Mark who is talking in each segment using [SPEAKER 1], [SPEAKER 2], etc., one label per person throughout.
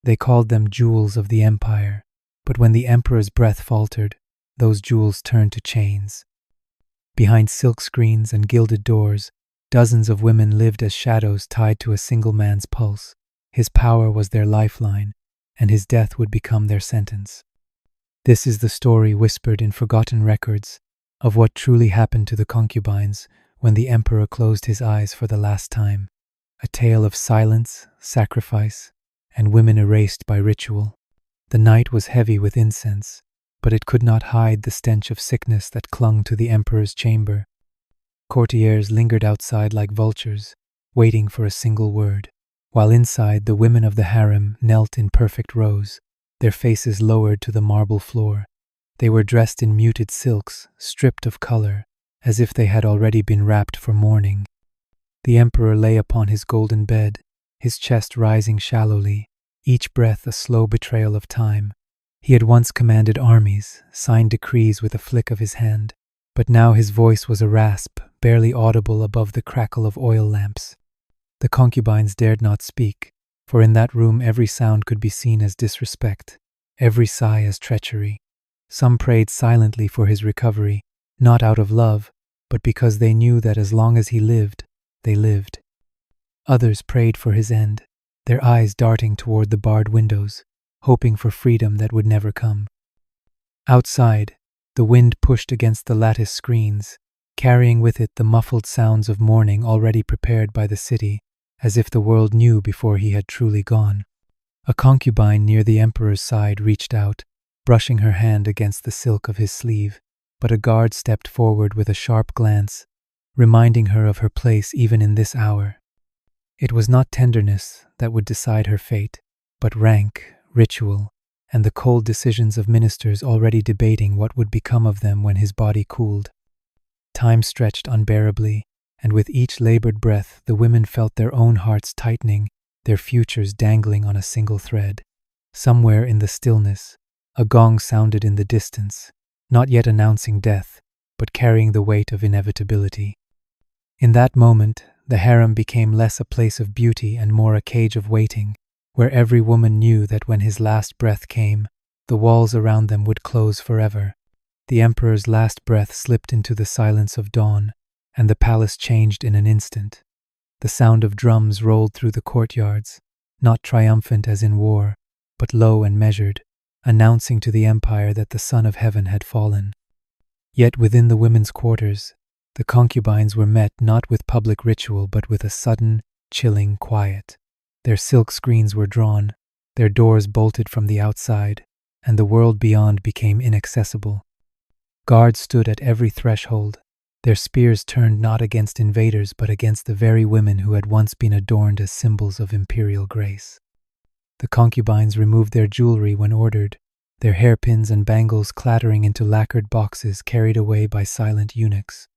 [SPEAKER 1] They called them jewels of the empire, but when the emperor's breath faltered, those jewels turned to chains. Behind silk screens and gilded doors, dozens of women lived as shadows tied to a single man's pulse. His power was their lifeline, and his death would become their sentence. This is the story whispered in forgotten records of what truly happened to the concubines when the emperor closed his eyes for the last time. A tale of silence, sacrifice, and women erased by ritual. The night was heavy with incense, but it could not hide the stench of sickness that clung to the emperor's chamber. Courtiers lingered outside like vultures, waiting for a single word, while inside the women of the harem knelt in perfect rows, their faces lowered to the marble floor. They were dressed in muted silks, stripped of color, as if they had already been wrapped for mourning. The emperor lay upon his golden bed, his chest rising shallowly, each breath a slow betrayal of time. He had once commanded armies, signed decrees with a flick of his hand, but now his voice was a rasp, barely audible above the crackle of oil lamps. The concubines dared not speak, for in that room every sound could be seen as disrespect, every sigh as treachery. Some prayed silently for his recovery, not out of love, but because they knew that as long as he lived, they lived. Others prayed for his end, their eyes darting toward the barred windows, hoping for freedom that would never come. Outside, the wind pushed against the lattice screens, carrying with it the muffled sounds of mourning already prepared by the city, as if the world knew before he had truly gone. A concubine near the emperor's side reached out, brushing her hand against the silk of his sleeve, but a guard stepped forward with a sharp glance, reminding her of her place even in this hour. It was not tenderness that would decide her fate, but rank, ritual, and the cold decisions of ministers already debating what would become of them when his body cooled. Time stretched unbearably, and with each labored breath the women felt their own hearts tightening, their futures dangling on a single thread. Somewhere in the stillness, a gong sounded in the distance, not yet announcing death, but carrying the weight of inevitability. In that moment, the harem became less a place of beauty and more a cage of waiting, where every woman knew that when his last breath came, the walls around them would close forever. The emperor's last breath slipped into the silence of dawn, and the palace changed in an instant. The sound of drums rolled through the courtyards, not triumphant as in war, but low and measured, announcing to the empire that the Son of Heaven had fallen. Yet within the women's quarters, the concubines were met not with public ritual but with a sudden, chilling quiet. Their silk screens were drawn, their doors bolted from the outside, and the world beyond became inaccessible. Guards stood at every threshold, their spears turned not against invaders but against the very women who had once been adorned as symbols of imperial grace. The concubines removed their jewelry when ordered, their hairpins and bangles clattering into lacquered boxes carried away by silent eunuchs.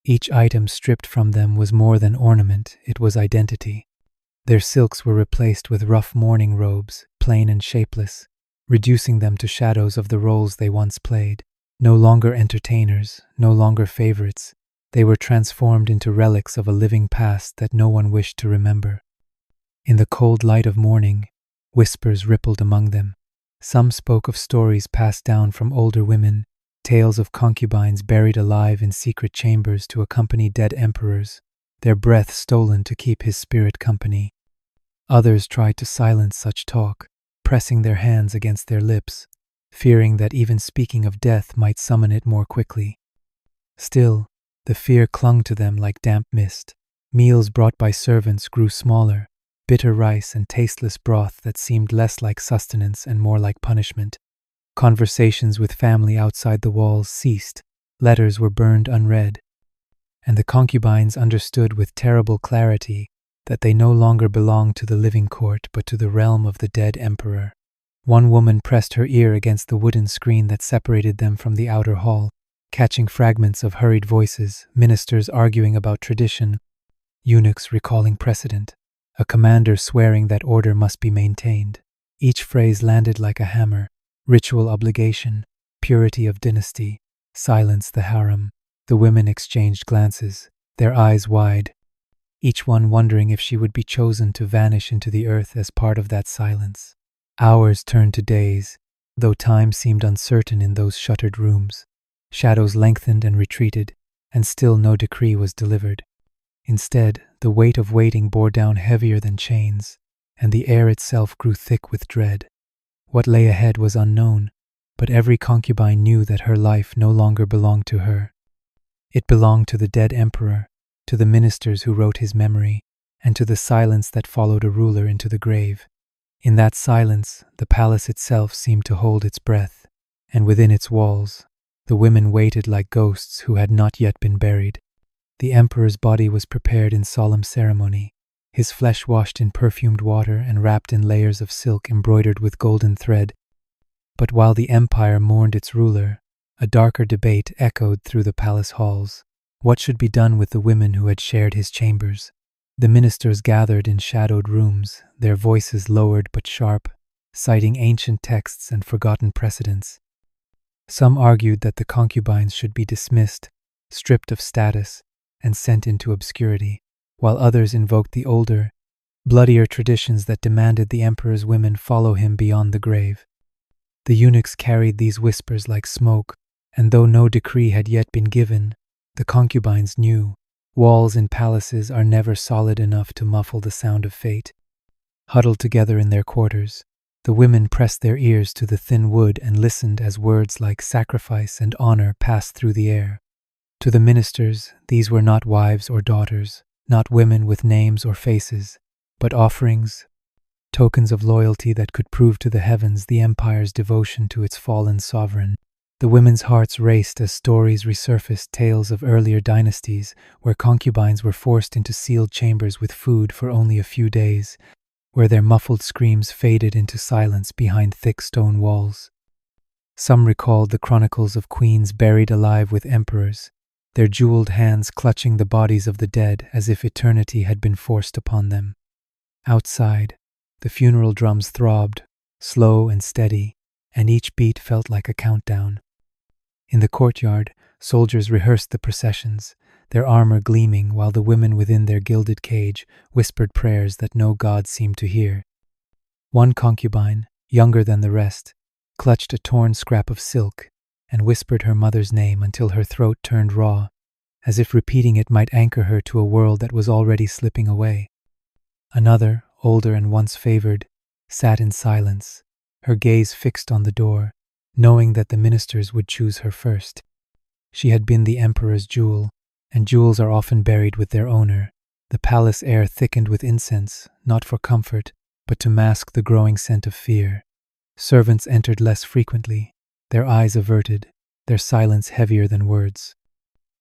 [SPEAKER 1] Each item stripped from them was more than ornament, it was identity. Their silks were replaced with rough mourning robes, plain and shapeless, reducing them to shadows of the roles they once played. No longer entertainers, no longer favorites, they were transformed into relics of a living past that no one wished to remember. In the cold light of morning, whispers rippled among them. Some spoke of stories passed down from older women, tales of concubines buried alive in secret chambers to accompany dead emperors, their breath stolen to keep his spirit company. Others tried to silence such talk, pressing their hands against their lips, fearing that even speaking of death might summon it more quickly. Still, the fear clung to them like damp mist. Meals brought by servants grew smaller, bitter rice and tasteless broth that seemed less like sustenance and more like punishment. Conversations with family outside the walls ceased, letters were burned unread, and the concubines understood with terrible clarity that they no longer belonged to the living court but to the realm of the dead emperor. One woman pressed her ear against the wooden screen that separated them from the outer hall, catching fragments of hurried voices, ministers arguing about tradition, eunuchs recalling precedent, a commander swearing that order must be maintained. Each phrase landed like a hammer: ritual obligation, purity of dynasty, silence the harem. The women exchanged glances, their eyes wide, each one wondering if she would be chosen to vanish into the earth as part of that silence. Hours turned to days, though time seemed uncertain in those shuttered rooms. Shadows lengthened and retreated, and still no decree was delivered. Instead, the weight of waiting bore down heavier than chains, and the air itself grew thick with dread. What lay ahead was unknown, but every concubine knew that her life no longer belonged to her. It belonged to the dead emperor, to the ministers who wrote his memory, and to the silence that followed a ruler into the grave. In that silence, the palace itself seemed to hold its breath, and within its walls, the women waited like ghosts who had not yet been buried. The emperor's body was prepared in solemn ceremony, his flesh washed in perfumed water and wrapped in layers of silk embroidered with golden thread. But while the empire mourned its ruler, a darker debate echoed through the palace halls. What should be done with the women who had shared his chambers? The ministers gathered in shadowed rooms, their voices lowered but sharp, citing ancient texts and forgotten precedents. Some argued that the concubines should be dismissed, stripped of status, and sent into obscurity, while others invoked the older, bloodier traditions that demanded the emperor's women follow him beyond the grave. The eunuchs carried these whispers like smoke, and though no decree had yet been given, the concubines knew walls in palaces are never solid enough to muffle the sound of fate. Huddled together in their quarters, the women pressed their ears to the thin wood and listened as words like sacrifice and honor passed through the air. To the ministers, these were not wives or daughters, not women with names or faces, but offerings, tokens of loyalty that could prove to the heavens the empire's devotion to its fallen sovereign. The women's hearts raced as stories resurfaced, tales of earlier dynasties where concubines were forced into sealed chambers with food for only a few days, where their muffled screams faded into silence behind thick stone walls. Some recalled the chronicles of queens buried alive with emperors, their jeweled hands clutching the bodies of the dead as if eternity had been forced upon them. Outside, the funeral drums throbbed, slow and steady, and each beat felt like a countdown. In the courtyard, soldiers rehearsed the processions, their armor gleaming while the women within their gilded cage whispered prayers that no god seemed to hear. One concubine, younger than the rest, clutched a torn scrap of silk and whispered her mother's name until her throat turned raw, as if repeating it might anchor her to a world that was already slipping away. Another, older and once favored, sat in silence, her gaze fixed on the door, knowing that the ministers would choose her first. She had been the emperor's jewel, and jewels are often buried with their owner. The palace air thickened with incense, not for comfort, but to mask the growing scent of fear. Servants entered less frequently, their eyes averted, their silence heavier than words.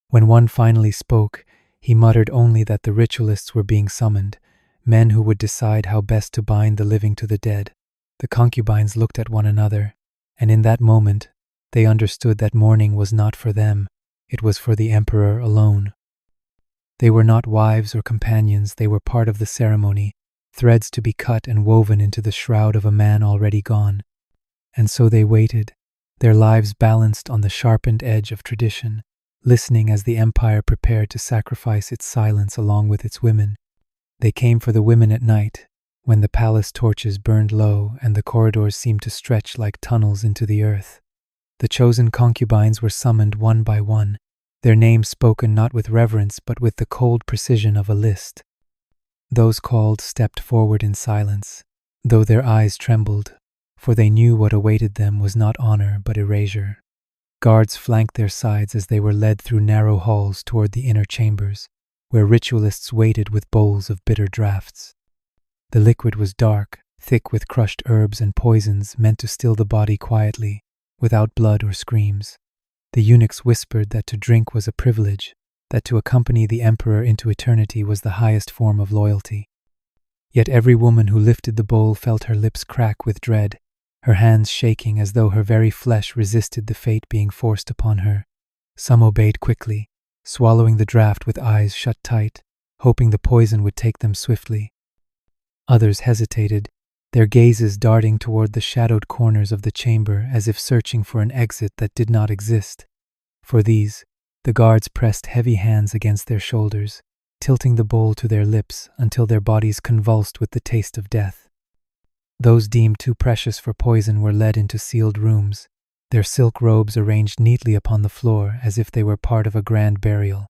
[SPEAKER 1] When one finally spoke, he muttered only that the ritualists were being summoned, men who would decide how best to bind the living to the dead. The concubines looked at one another, and in that moment, they understood that mourning was not for them, it was for the emperor alone. They were not wives or companions, they were part of the ceremony, threads to be cut and woven into the shroud of a man already gone. And so they waited, their lives balanced on the sharpened edge of tradition, listening as the empire prepared to sacrifice its silence along with its women. They came for the women at night, when the palace torches burned low and the corridors seemed to stretch like tunnels into the earth. The chosen concubines were summoned one by one, their names spoken not with reverence but with the cold precision of a list. Those called stepped forward in silence, though their eyes trembled, for they knew what awaited them was not honor but erasure. Guards flanked their sides as they were led through narrow halls toward the inner chambers, where ritualists waited with bowls of bitter draughts. The liquid was dark, thick with crushed herbs and poisons meant to still the body quietly, without blood or screams. The eunuchs whispered that to drink was a privilege, that to accompany the emperor into eternity was the highest form of loyalty. Yet every woman who lifted the bowl felt her lips crack with dread, her hands shaking as though her very flesh resisted the fate being forced upon her. Some obeyed quickly, swallowing the draught with eyes shut tight, hoping the poison would take them swiftly. Others hesitated, their gazes darting toward the shadowed corners of the chamber as if searching for an exit that did not exist. For these, the guards pressed heavy hands against their shoulders, tilting the bowl to their lips until their bodies convulsed with the taste of death. Those deemed too precious for poison were led into sealed rooms, their silk robes arranged neatly upon the floor as if they were part of a grand burial.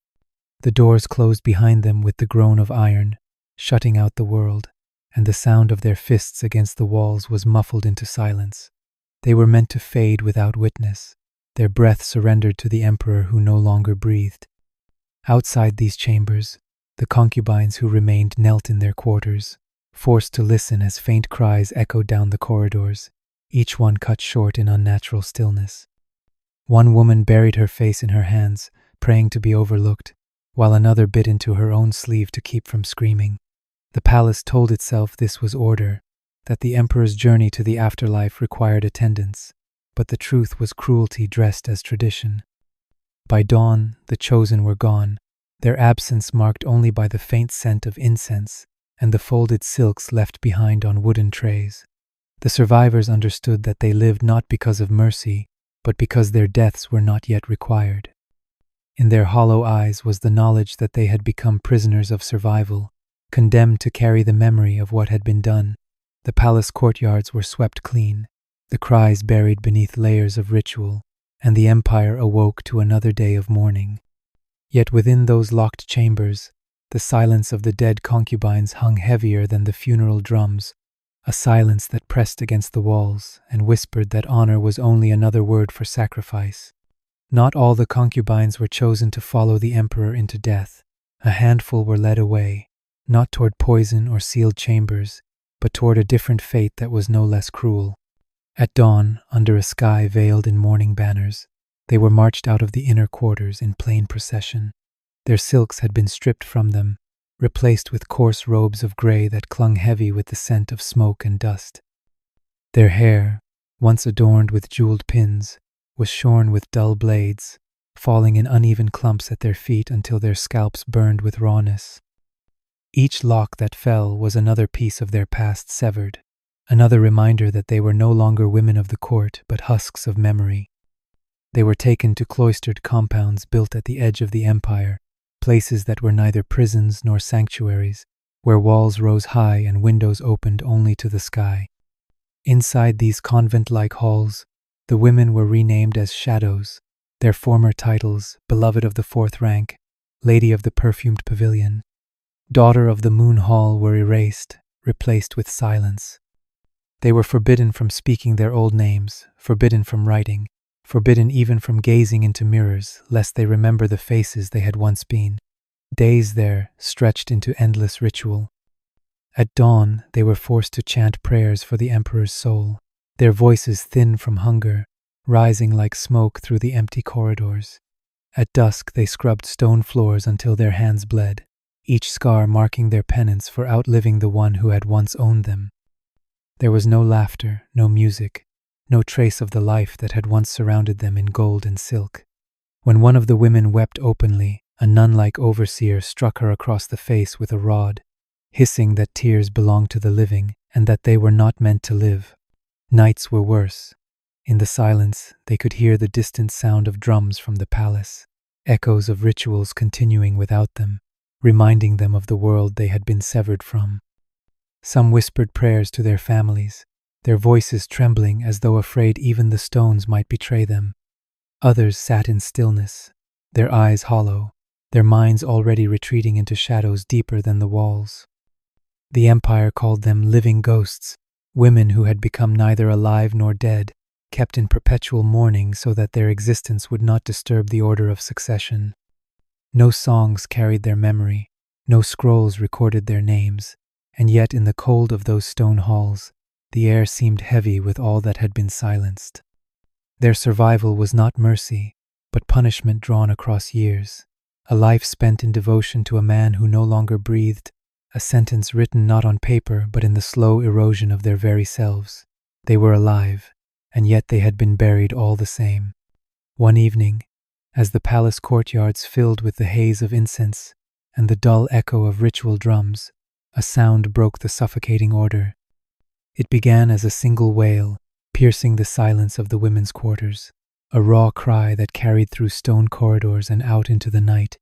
[SPEAKER 1] The doors closed behind them with the groan of iron, shutting out the world, and the sound of their fists against the walls was muffled into silence. They were meant to fade without witness, their breath surrendered to the emperor who no longer breathed. Outside these chambers, the concubines who remained knelt in their quarters, forced to listen as faint cries echoed down the corridors, each one cut short in unnatural stillness. One woman buried her face in her hands, praying to be overlooked, while another bit into her own sleeve to keep from screaming. The palace told itself this was order, that the emperor's journey to the afterlife required attendance, but the truth was cruelty dressed as tradition. By dawn, the chosen were gone, their absence marked only by the faint scent of incense and the folded silks left behind on wooden trays. The survivors understood that they lived not because of mercy, but because their deaths were not yet required. In their hollow eyes was the knowledge that they had become prisoners of survival, condemned to carry the memory of what had been done. The palace courtyards were swept clean, the cries buried beneath layers of ritual, and the empire awoke to another day of mourning. Yet within those locked chambers, the silence of the dead concubines hung heavier than the funeral drums, a silence that pressed against the walls and whispered that honor was only another word for sacrifice. Not all the concubines were chosen to follow the emperor into death. A handful were led away, not toward poison or sealed chambers, but toward a different fate that was no less cruel. At dawn, under a sky veiled in mourning banners, they were marched out of the inner quarters in plain procession. Their silks had been stripped from them, replaced with coarse robes of gray that clung heavy with the scent of smoke and dust. Their hair, once adorned with jeweled pins, was shorn with dull blades, falling in uneven clumps at their feet until their scalps burned with rawness. Each lock that fell was another piece of their past severed, another reminder that they were no longer women of the court but husks of memory. They were taken to cloistered compounds built at the edge of the empire, places that were neither prisons nor sanctuaries, where walls rose high and windows opened only to the sky. Inside these convent-like halls, the women were renamed as shadows, their former titles, beloved of the fourth rank, lady of the perfumed pavilion, daughter of the moon hall, were erased, replaced with silence. They were forbidden from speaking their old names, forbidden from writing, forbidden even from gazing into mirrors, lest they remember the faces they had once been. Days there stretched into endless ritual. At dawn, they were forced to chant prayers for the emperor's soul, their voices thin from hunger, rising like smoke through the empty corridors. At dusk, they scrubbed stone floors until their hands bled, each scar marking their penance for outliving the one who had once owned them. There was no laughter, no music, no trace of the life that had once surrounded them in gold and silk. When one of the women wept openly, a nun-like overseer struck her across the face with a rod, hissing that tears belonged to the living and that they were not meant to live. Nights were worse. In the silence, they could hear the distant sound of drums from the palace, echoes of rituals continuing without them, reminding them of the world they had been severed from. Some whispered prayers to their families, their voices trembling as though afraid even the stones might betray them. Others sat in stillness, their eyes hollow, their minds already retreating into shadows deeper than the walls. The empire called them living ghosts, women who had become neither alive nor dead, kept in perpetual mourning so that their existence would not disturb the order of succession. No songs carried their memory, no scrolls recorded their names, and yet in the cold of those stone halls, the air seemed heavy with all that had been silenced. Their survival was not mercy, but punishment drawn across years, a life spent in devotion to a man who no longer breathed, a sentence written not on paper but in the slow erosion of their very selves. They were alive, and yet they had been buried all the same. One evening, as the palace courtyards filled with the haze of incense and the dull echo of ritual drums, a sound broke the suffocating order. It began as a single wail, piercing the silence of the women's quarters, a raw cry that carried through stone corridors and out into the night.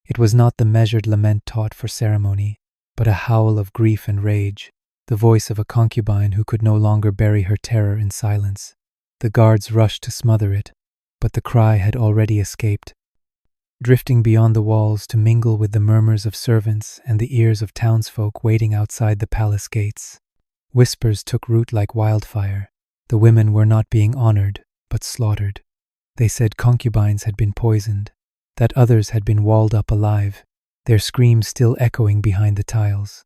[SPEAKER 1] It was not the measured lament taught for ceremony, but a howl of grief and rage, the voice of a concubine who could no longer bury her terror in silence. The guards rushed to smother it, but the cry had already escaped, drifting beyond the walls to mingle with the murmurs of servants and the ears of townsfolk waiting outside the palace gates. Whispers took root like wildfire. The women were not being honored, but slaughtered. They said concubines had been poisoned, that others had been walled up alive, their screams still echoing behind the tiles.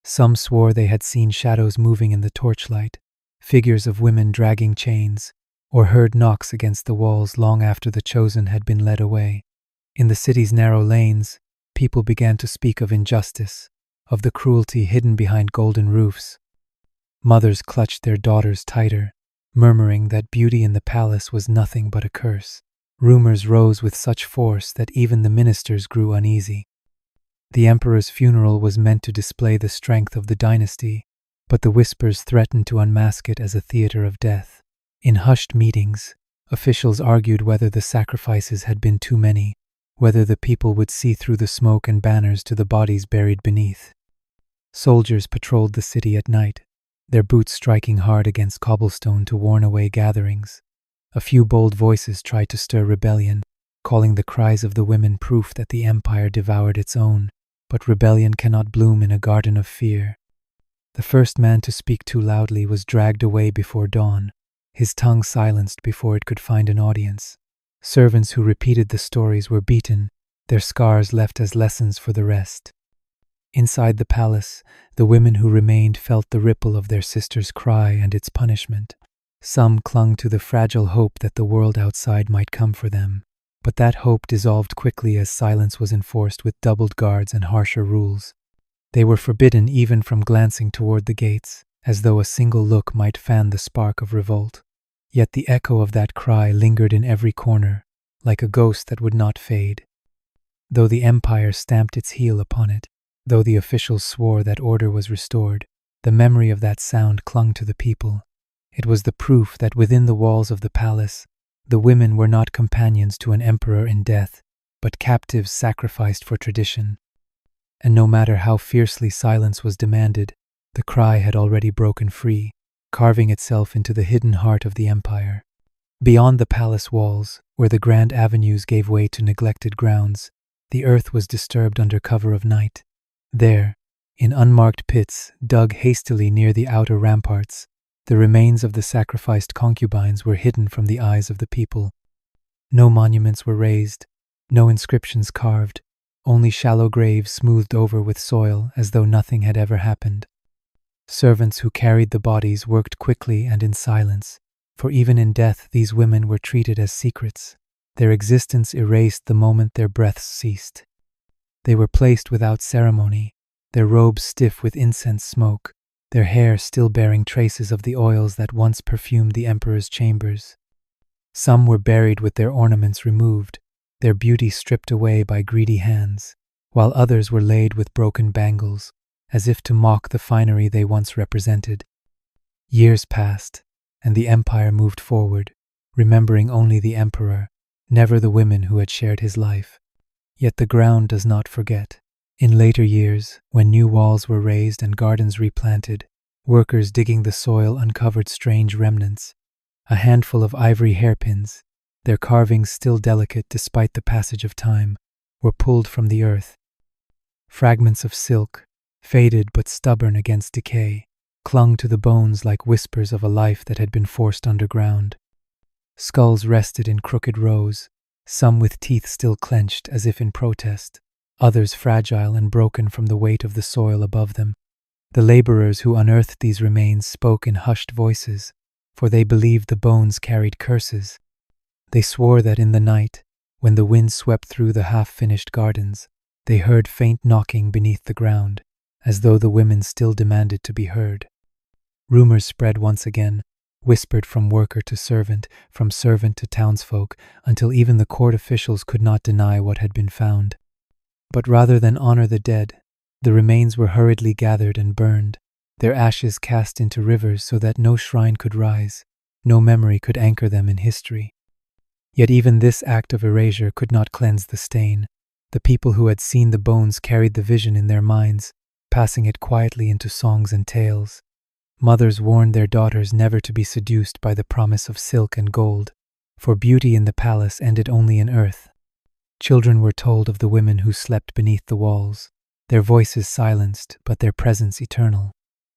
[SPEAKER 1] Some swore they had seen shadows moving in the torchlight, figures of women dragging chains, or heard knocks against the walls long after the chosen had been led away. In the city's narrow lanes, people began to speak of injustice, of the cruelty hidden behind golden roofs. Mothers clutched their daughters tighter, murmuring that beauty in the palace was nothing but a curse. Rumors rose with such force that even the ministers grew uneasy. The emperor's funeral was meant to display the strength of the dynasty, but the whispers threatened to unmask it as a theater of death. In hushed meetings, officials argued whether the sacrifices had been too many, whether the people would see through the smoke and banners to the bodies buried beneath. Soldiers patrolled the city at night, their boots striking hard against cobblestone to warn away gatherings. A few bold voices tried to stir rebellion, calling the cries of the women proof that the empire devoured its own, but rebellion cannot bloom in a garden of fear. The first man to speak too loudly was dragged away before dawn, his tongue silenced before it could find an audience. Servants who repeated the stories were beaten, their scars left as lessons for the rest. Inside the palace, the women who remained felt the ripple of their sister's cry and its punishment. Some clung to the fragile hope that the world outside might come for them, but that hope dissolved quickly as silence was enforced with doubled guards and harsher rules. They were forbidden even from glancing toward the gates, as though a single look might fan the spark of revolt. Yet the echo of that cry lingered in every corner, like a ghost that would not fade. Though the empire stamped its heel upon it, though the officials swore that order was restored, the memory of that sound clung to the people. It was the proof that within the walls of the palace, the women were not companions to an emperor in death, but captives sacrificed for tradition. And no matter how fiercely silence was demanded, the cry had already broken free, carving itself into the hidden heart of the empire. Beyond the palace walls, where the grand avenues gave way to neglected grounds, the earth was disturbed under cover of night. There, in unmarked pits dug hastily near the outer ramparts, the remains of the sacrificed concubines were hidden from the eyes of the people. No monuments were raised, no inscriptions carved, only shallow graves smoothed over with soil as though nothing had ever happened. Servants who carried the bodies worked quickly and in silence, for even in death these women were treated as secrets, their existence erased the moment their breaths ceased. They were placed without ceremony, their robes stiff with incense smoke, their hair still bearing traces of the oils that once perfumed the emperor's chambers. Some were buried with their ornaments removed, their beauty stripped away by greedy hands, while others were laid with broken bangles, as if to mock the finery they once represented. Years passed, and the empire moved forward, remembering only the emperor, never the women who had shared his life. Yet the ground does not forget. In later years, when new walls were raised and gardens replanted, workers digging the soil uncovered strange remnants. A handful of ivory hairpins, their carvings still delicate despite the passage of time, were pulled from the earth. Fragments of silk, faded but stubborn against decay, clung to the bones like whispers of a life that had been forced underground. Skulls rested in crooked rows, some with teeth still clenched as if in protest, others fragile and broken from the weight of the soil above them. The laborers who unearthed these remains spoke in hushed voices, for they believed the bones carried curses. They swore that in the night, when the wind swept through the half-finished gardens, they heard faint knocking beneath the ground, as though the women still demanded to be heard. Rumors spread once again, whispered from worker to servant, from servant to townsfolk, until even the court officials could not deny what had been found. But rather than honor the dead, the remains were hurriedly gathered and burned, their ashes cast into rivers so that no shrine could rise, no memory could anchor them in history. Yet even this act of erasure could not cleanse the stain. The people who had seen the bones carried the vision in their minds, passing it quietly into songs and tales. Mothers warned their daughters never to be seduced by the promise of silk and gold, for beauty in the palace ended only in earth. Children were told of the women who slept beneath the walls, their voices silenced, but their presence eternal.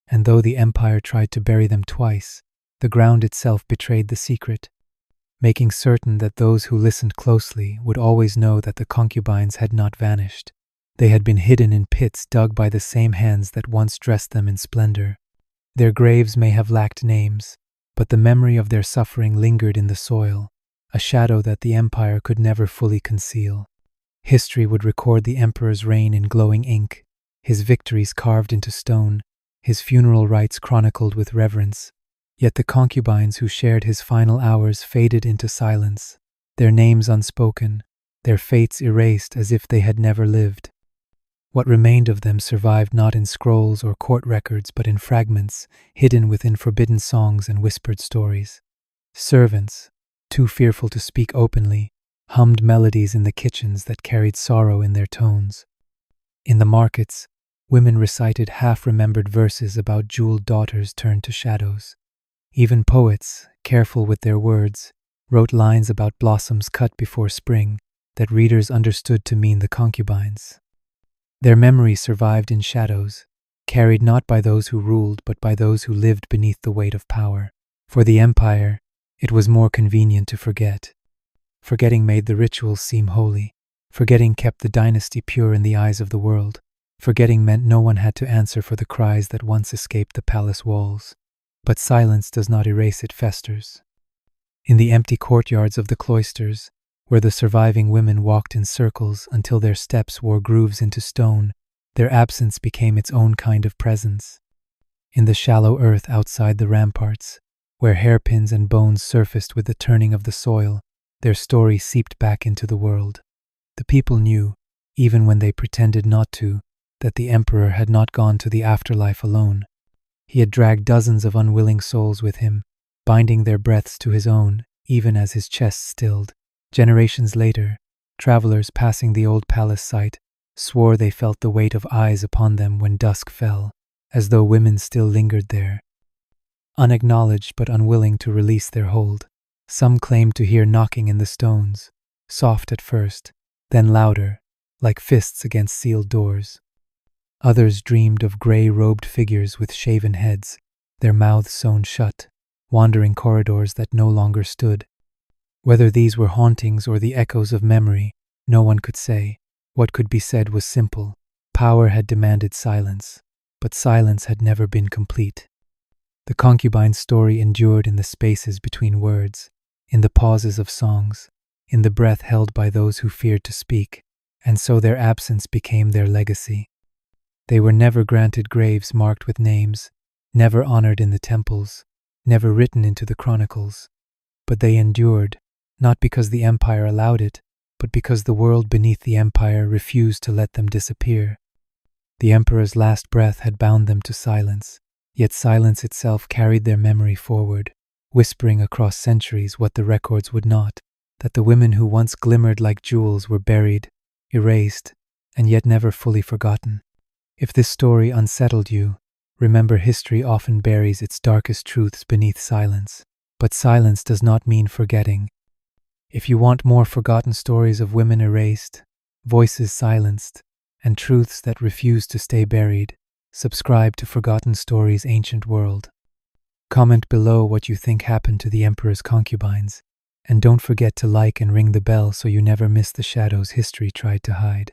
[SPEAKER 1] And though the empire tried to bury them twice, the ground itself betrayed the secret, making certain that those who listened closely would always know that the concubines had not vanished. They had been hidden in pits dug by the same hands that once dressed them in splendor. Their graves may have lacked names, but the memory of their suffering lingered in the soil, a shadow that the empire could never fully conceal. History would record the emperor's reign in glowing ink, his victories carved into stone, his funeral rites chronicled with reverence. Yet the concubines who shared his final hours faded into silence, their names unspoken, their fates erased as if they had never lived. What remained of them survived not in scrolls or court records, but in fragments, hidden within forbidden songs and whispered stories. Servants, too fearful to speak openly, hummed melodies in the kitchens that carried sorrow in their tones. In the markets, women recited half-remembered verses about jeweled daughters turned to shadows. Even poets, careful with their words, wrote lines about blossoms cut before spring that readers understood to mean the concubines. Their memory survived in shadows, carried not by those who ruled but by those who lived beneath the weight of power. For the empire, it was more convenient to forget. Forgetting made the rituals seem holy. Forgetting kept the dynasty pure in the eyes of the world. Forgetting meant no one had to answer for the cries that once escaped the palace walls. But silence does not erase, it festers. In the empty courtyards of the cloisters, where the surviving women walked in circles until their steps wore grooves into stone, their absence became its own kind of presence. In the shallow earth outside the ramparts, where hairpins and bones surfaced with the turning of the soil, their story seeped back into the world. The people knew, even when they pretended not to, that the emperor had not gone to the afterlife alone. He had dragged dozens of unwilling souls with him, binding their breaths to his own, even as his chest stilled. Generations later, travelers passing the old palace site swore they felt the weight of eyes upon them when dusk fell, as though women still lingered there, unacknowledged but unwilling to release their hold. Some claimed to hear knocking in the stones, soft at first, then louder, like fists against sealed doors. Others dreamed of gray-robed figures with shaven heads, their mouths sewn shut, wandering corridors that no longer stood. Whether these were hauntings or the echoes of memory, no one could say. What could be said was simple. Power had demanded silence, but silence had never been complete. The concubine's story endured in the spaces between words, in the pauses of songs, in the breath held by those who feared to speak, and so their absence became their legacy. They were never granted graves marked with names, never honored in the temples, never written into the chronicles. But they endured, not because the empire allowed it, but because the world beneath the empire refused to let them disappear. The emperor's last breath had bound them to silence, yet silence itself carried their memory forward, whispering across centuries what the records would not, that the women who once glimmered like jewels were buried, erased, and yet never fully forgotten. If this story unsettled you, remember history often buries its darkest truths beneath silence, but silence does not mean forgetting. If you want more forgotten stories of women erased, voices silenced, and truths that refuse to stay buried, subscribe to Forgotten Stories' Ancient World. Comment below what you think happened to the emperor's concubines, and don't forget to like and ring the bell so you never miss the shadows history tried to hide.